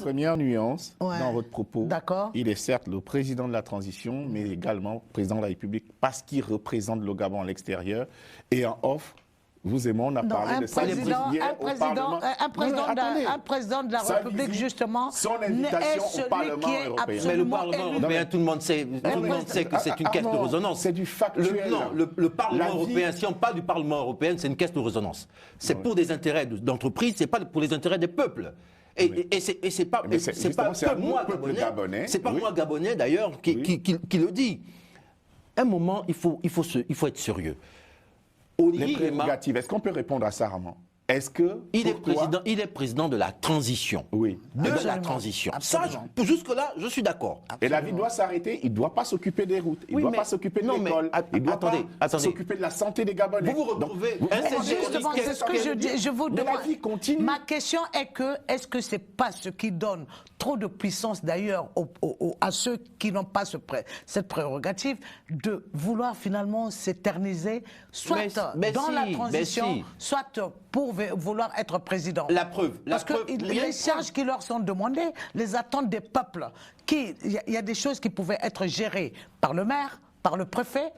première nuance dans votre propos. D'accord. Il est certes le président de la transition, mais également président de la République parce qu'il représente le Gabon à l'extérieur. Et en off, vous et moi, on a parlé de ça hier au Parlement. Un président de la République, justement, son invitation au Parlement européen. Mais le Parlement européen, tout le monde sait que c'est une caisse de résonance. C'est du factuel. Le Parlement européen, si on parle du Parlement européen, c'est une caisse de résonance. C'est pour des intérêts d'entreprise, c'est pas pour les intérêts des peuples. Et c'est pas moi Gabonais d'ailleurs qui le dit. À un moment, il faut être sérieux. Les prérogatives, est-ce qu'on peut répondre à ça, Armand? Est-ce que il est président de la transition. Oui. De la transition. Ça, jusque-là, je suis d'accord. Et la vie doit s'arrêter. Il ne doit pas s'occuper des routes. Il ne doit pas s'occuper de l'école. Il ne doit pas s'occuper de la santé des Gabonais. Vous retrouvez... Justement, c'est ce que je dis. Je vous demande. La vie continue. Ma question est est-ce que ce n'est pas ce qui donne trop de puissance d'ailleurs à ceux qui n'ont pas cette prérogative de vouloir finalement s'éterniser, soit dans la transition, soit pour vouloir être président. La preuve. Parce que les charges qui leur sont demandées, les attentes des peuples, il y a des choses qui pouvaient être gérées par le maire, par le préfet.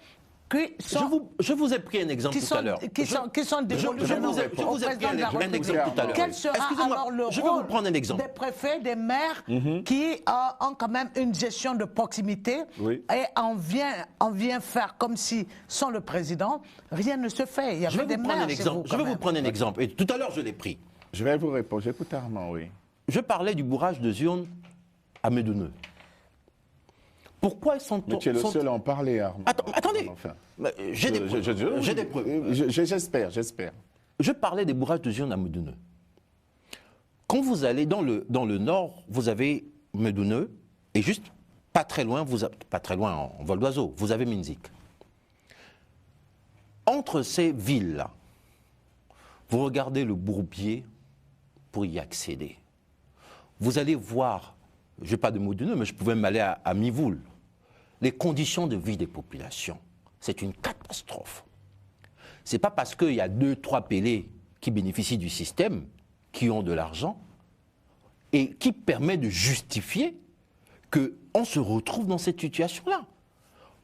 Je vous ai pris un exemple tout à l'heure. Qui sont dévolus je vous ai pris un exemple tout à l'heure. Quel sera alors le rôle des préfets, des maires qui ont quand même une gestion de proximité et on vient faire comme si, sans le président, rien ne se fait. Il y avait des maires chez vous, je vais vous prendre un exemple. Et tout à l'heure, je l'ai pris. Je vais vous répondre. J'écoute Armand, oui. Je parlais du bourrage de Zion à Medouneux. Pourquoi ils sont... Mais tu es le seul à en parler, Armand. Attendez, enfin, j'ai des preuves. J'espère. Je parlais des bourrages de Zion à Medouneux. Quand vous allez dans le nord, vous avez Medouneux, et juste pas très loin en vol d'oiseau, vous avez Minzik. Entre ces villes-là, vous regardez le bourbier pour y accéder. Vous allez voir, je n'ai pas de Medouneux, mais je pouvais m'aller à Mivoul. Les conditions de vie des populations, c'est une catastrophe. Ce n'est pas parce qu'il y a 2-3 pélés qui bénéficient du système, qui ont de l'argent, et qui permet de justifier qu'on se retrouve dans cette situation-là.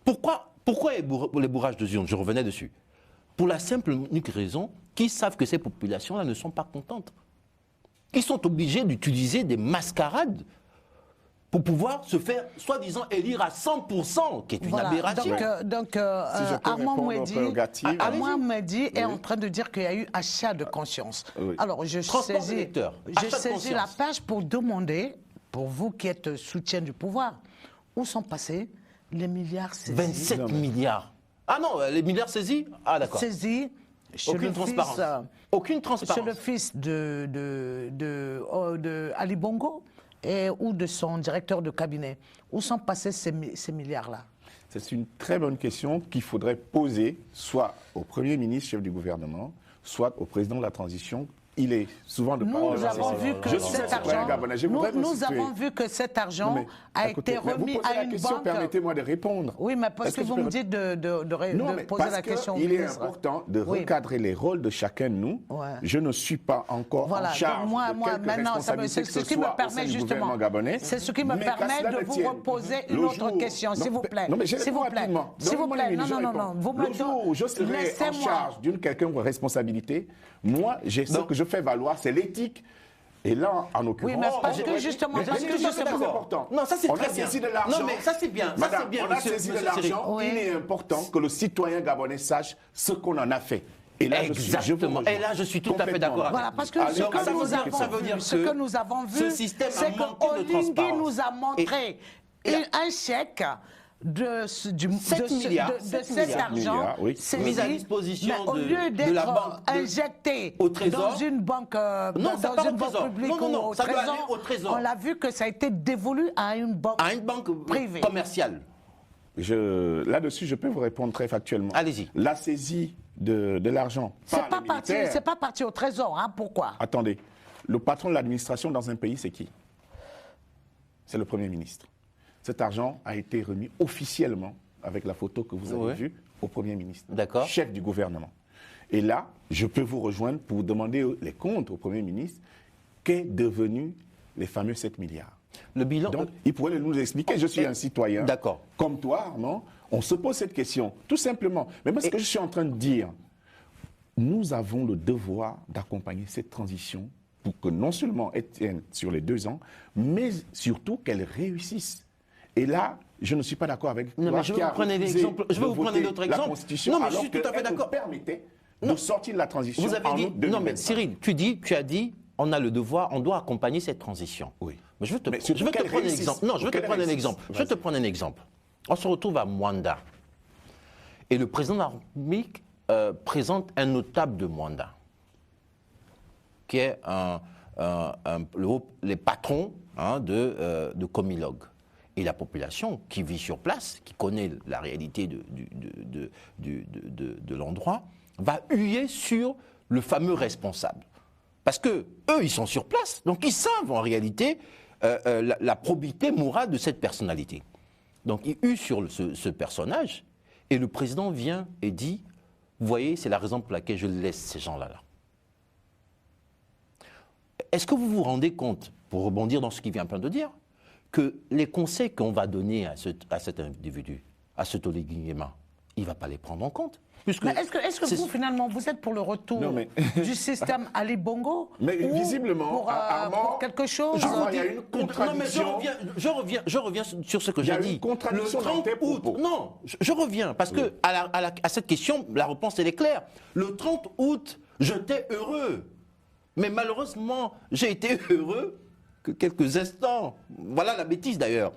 Pourquoi les bourrages de Zion? Je revenais dessus. Pour la simple et unique raison qu'ils savent que ces populations-là ne sont pas contentes. Ils sont obligés d'utiliser des mascarades pour pouvoir se faire, soi-disant, élire à 100%, qui est une aberration. Donc Armand Mehdi est en train de dire qu'il y a eu achat de conscience. Oui. Alors, je saisis la page pour demander, pour vous qui êtes soutien du pouvoir, où sont passés les milliards saisis? 27 milliards. Ah non, les milliards saisis? Ah d'accord. Saisis. Aucune transparence. Aucune transparence. Chez le fils de Ali Bongo ou de son directeur de cabinet. Où sont passés ces milliards-là? C'est une très bonne question qu'il faudrait poser soit au Premier ministre, chef du gouvernement, soit au président de la transition. Il est souvent de Nous avons vu que cet argent a été remis à une banque. Permettez-moi de répondre. Oui, mais parce que vous me dites de poser la question au ministre. Il est important de recadrer les rôles de chacun de nous. Ouais. Je ne suis pas encore en charge de quelque responsabilité que ce soit au sein du gouvernement gabonais. C'est ce qui me permet de vous reposer une autre question, s'il vous plaît. Non, mais je réponds rapidement. S'il vous plaît, non. Le jour où je serai en charge d'une quelconque responsabilité, moi, j'ai ce que je fais valoir, c'est l'éthique. Et là, en l'occurrence... Oui, mais parce que justement... C'est important. Non, ça c'est très bien. On a saisi de l'argent. Non, mais ça c'est bien. Madame, on a saisi de l'argent. Il est important que le citoyen gabonais sache ce qu'on en a fait. Et là, exactement. Et là, je suis tout à fait d'accord. Voilà, parce que ce que nous avons vu, c'est que Olingi nous a montré un chèque de cet argent mis à disposition au lieu d'être injecté dans une banque publique ou au Trésor, on l'a vu que ça a été dévolu à une banque privée commerciale. Là-dessus, je peux vous répondre très factuellement. Allez-y. La saisie de l'argent. C'est pas parti au Trésor, hein, pourquoi? Attendez, le patron de l'administration dans un pays, c'est qui? C'est le Premier ministre. Cet argent a été remis officiellement, avec la photo que vous avez vue, au Premier ministre, chef du gouvernement. Et là, je peux vous rejoindre pour vous demander les comptes au Premier ministre. Qu'est devenu les fameux 7 milliards. Le bilan... Donc, il pourrait nous expliquer. Je suis un citoyen. D'accord. Comme toi, Armand, on se pose cette question, tout simplement. Mais moi, ce que je suis en train de dire, nous avons le devoir d'accompagner cette transition pour que non seulement elle tienne sur les 2 ans, mais surtout qu'elle réussisse. Et là, je ne suis pas d'accord avec toi. Non, mais je vais vous prendre un exemple. Je vais vous prendre un autre exemple. Non, mais je suis tout à fait d'accord. Permettez de sortir de la transition. Vous avez dit. Non, mais Cyril, tu as dit, on a le devoir, on doit accompagner cette transition. Oui. Mais je vais te prendre un exemple. Non, je vais te prendre un exemple. Je vais te prendre un exemple. On se retrouve à Mwanda. Et le président de la République présente un notable de Mwanda, qui est les patrons de Comilog. Et la population qui vit sur place, qui connaît la réalité de l'endroit, va huer sur le fameux responsable. Parce que eux, ils sont sur place, donc ils savent en réalité la probité morale de cette personnalité. Donc ils huent sur ce personnage, et le président vient et dit, vous voyez, c'est la raison pour laquelle je laisse ces gens-là. Est-ce que vous vous rendez compte, pour rebondir dans ce qu'il vient de dire, que les conseils qu'on va donner à cet individu, à ce Tolé Guingema, il ne va pas les prendre en compte. Mais est-ce que vous, finalement, vous êtes pour le retour du système Ali Bongo? Mais visiblement, pour quelque chose. Il y a une contradiction. Non, mais je reviens sur ce que j'ai dit. Il y a une contradiction dans tes propos. Non, je reviens, parce que à cette question, la réponse, elle est claire. Le 30 août, j'étais heureux. Mais malheureusement, j'ai été heureux que quelques instants. Voilà la bêtise d'ailleurs.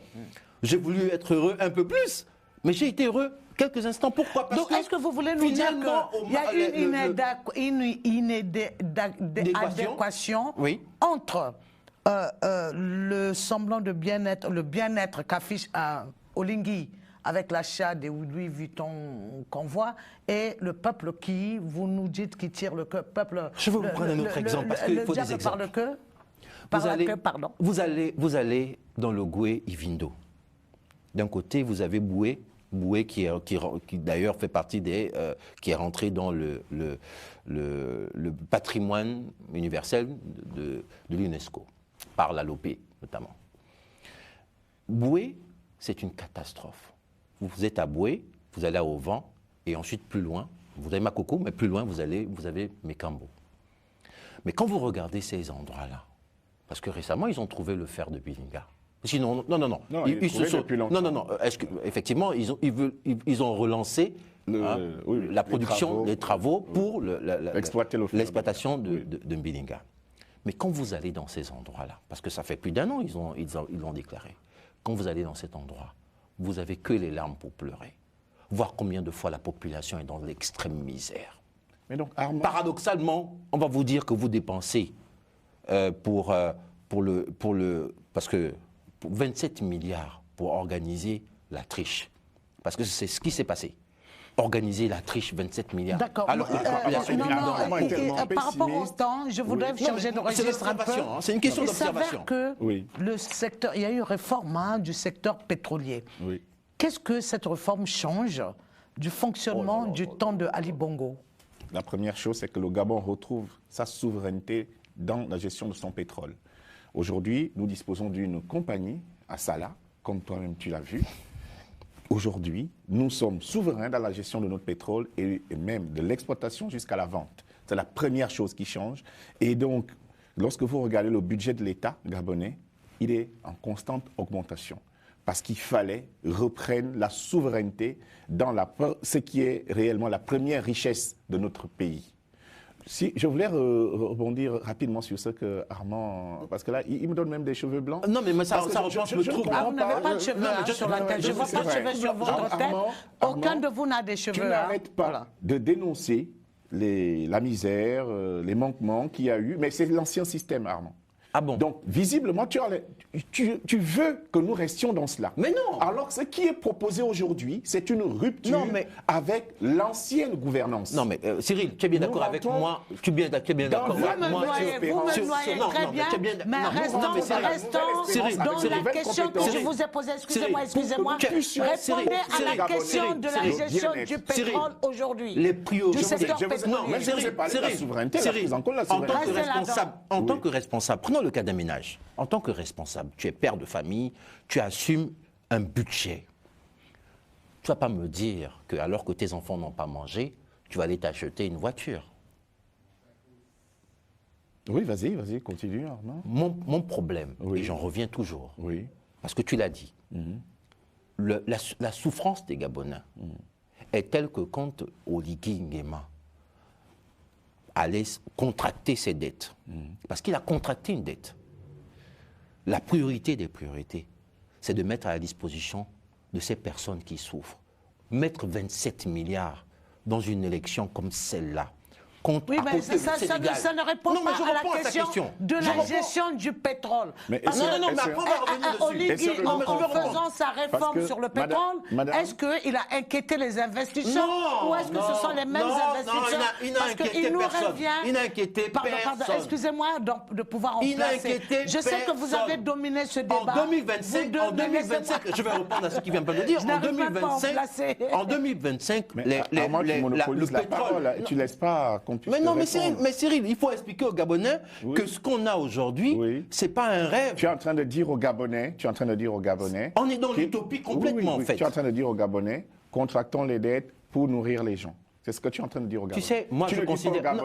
J'ai voulu être heureux un peu plus, mais j'ai été heureux quelques instants. Pourquoi? Parce donc, est-ce que vous voulez nous dire qu'il y a une inadéquation entre le semblant de bien-être, le bien-être qu'affiche Olingi avec l'achat des Louis Vuitton qu'on voit, et le peuple qui, vous nous dites, qui tire le peuple... Je vais vous prendre un autre exemple, parce qu'il faut des exemples. Vous allez dans le Goué Ivindo. D'un côté, vous avez Boué qui d'ailleurs fait partie qui est rentré dans le patrimoine universel de l'UNESCO, par la LOPE notamment. Boué, c'est une catastrophe. Vous êtes à Boué, vous allez à Ovan, et ensuite plus loin, vous avez Makoko, mais plus loin, vous avez Mekambo. Mais quand vous regardez ces endroits-là, parce que récemment, ils ont trouvé le fer de Bilinga. Sinon, non. Effectivement, ils ont relancé la production, les travaux pour l'exploitation de Mbilinga. Mais quand vous allez dans ces endroits-là, parce que ça fait plus d'1 an, ils l'ont déclaré, quand vous allez dans cet endroit, vous n'avez que les larmes pour pleurer. Voir combien de fois la population est dans l'extrême misère. Mais donc, Armand... Paradoxalement, on va vous dire que vous dépensez parce que pour 27 milliards pour organiser la triche. Parce que c'est ce qui s'est passé. Organiser la triche, 27 milliards. D'accord. Alors que la population par rapport au temps, je voudrais changer de registre un peu. C'est une question d'observation. Il s'avère que le secteur, il y a eu une réforme du secteur pétrolier. Oui. Qu'est-ce que cette réforme change du fonctionnement du temps de Ali Bongo? La première chose, c'est que le Gabon retrouve sa souveraineté dans la gestion de son pétrole. Aujourd'hui, nous disposons d'une compagnie à Salah, comme toi-même tu l'as vu. Aujourd'hui, nous sommes souverains dans la gestion de notre pétrole et même de l'exploitation jusqu'à la vente. C'est la première chose qui change. Et donc, lorsque vous regardez le budget de l'État gabonais, il est en constante augmentation. Parce qu'il fallait reprendre la souveraineté dans ce qui est réellement la première richesse de notre pays. Si, je voulais rebondir rapidement sur ce que Armand... Parce que là, il me donne même des cheveux blancs. Non, mais ça reprend le truc. Vous n'avez pas de cheveux sur la tête. Je ne vois pas de cheveux sur votre tête. Aucun de vous n'a des cheveux. Tu n'arrêtes pas de dénoncer la misère, les manquements qu'il y a eu. Mais c'est l'ancien système, Armand. Ah bon? Donc, visiblement, tu veux que nous restions dans cela. Mais non! Alors, ce qui est proposé aujourd'hui, c'est une rupture avec l'ancienne gouvernance. Non, mais Cyril, tu es bien d'accord avec moi? Tu es bien d'accord avec moi? Vous me noyez très bien, mais restons dans la question que je vous ai posée. Excusez-moi. Répondez à la question de la gestion du pétrole aujourd'hui. Les priorités du secteur pétrolier. En tant que responsable, prenons Prenons le cas d'un ménage. En tant que responsable, tu es père de famille, tu assumes un budget. Tu ne vas pas me dire que alors que tes enfants n'ont pas mangé, tu vas aller t'acheter une voiture. Oui, vas-y, continue, Armand. Mon problème, et j'en reviens toujours, parce que tu l'as dit, la souffrance des Gabonais est telle que quand Oligui Nguema allait contracter ses dettes, parce qu'il a contracté une dette, la priorité des priorités, c'est de mettre à la disposition de ces personnes qui souffrent. Mettre 27 milliards dans une élection comme celle-là, oui, mais ça ne répond pas à la question de la gestion du pétrole. Mais après on va revenir dessus. En faisant sa réforme sur le pétrole, est-ce qu'il a inquiété les investisseurs ou est-ce que ce sont les mêmes investisseurs? Parce qu'il nous revient... Il n'a inquiété personne. Excusez-moi de pouvoir en placer. Je sais que vous avez dominé ce débat. En 2025, je vais répondre à ce qu'il vient de dire. En 2025, le pétrole... Tu ne laisses pas... Mais non, mais Cyril, il faut expliquer aux Gabonais que ce qu'on a aujourd'hui, c'est pas un rêve. Tu es en train de dire aux Gabonais, on est dans l'utopie complètement, en fait. Tu es en train de dire aux Gabonais, contractons les dettes pour nourrir les gens. C'est ce que tu es en train de dire aux Gabonais. Tu sais, moi je considère... Non,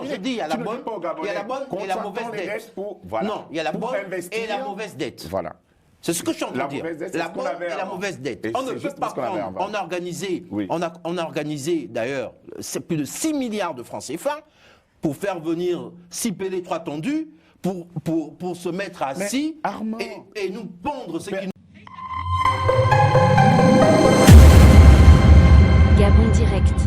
je dis, il y a la bonne et la mauvaise dette. Non, il y a la bonne et la mauvaise dette. Voilà. C'est ce que je suis en train de dire. La bonne et la mauvaise dette. On ne peut pas prendre. On a organisé, d'ailleurs, c'est plus de 6 milliards de francs CFA pour faire venir 6 PD 3 tendus, pour se mettre assis et nous pondre ce qui... Gabon Direct.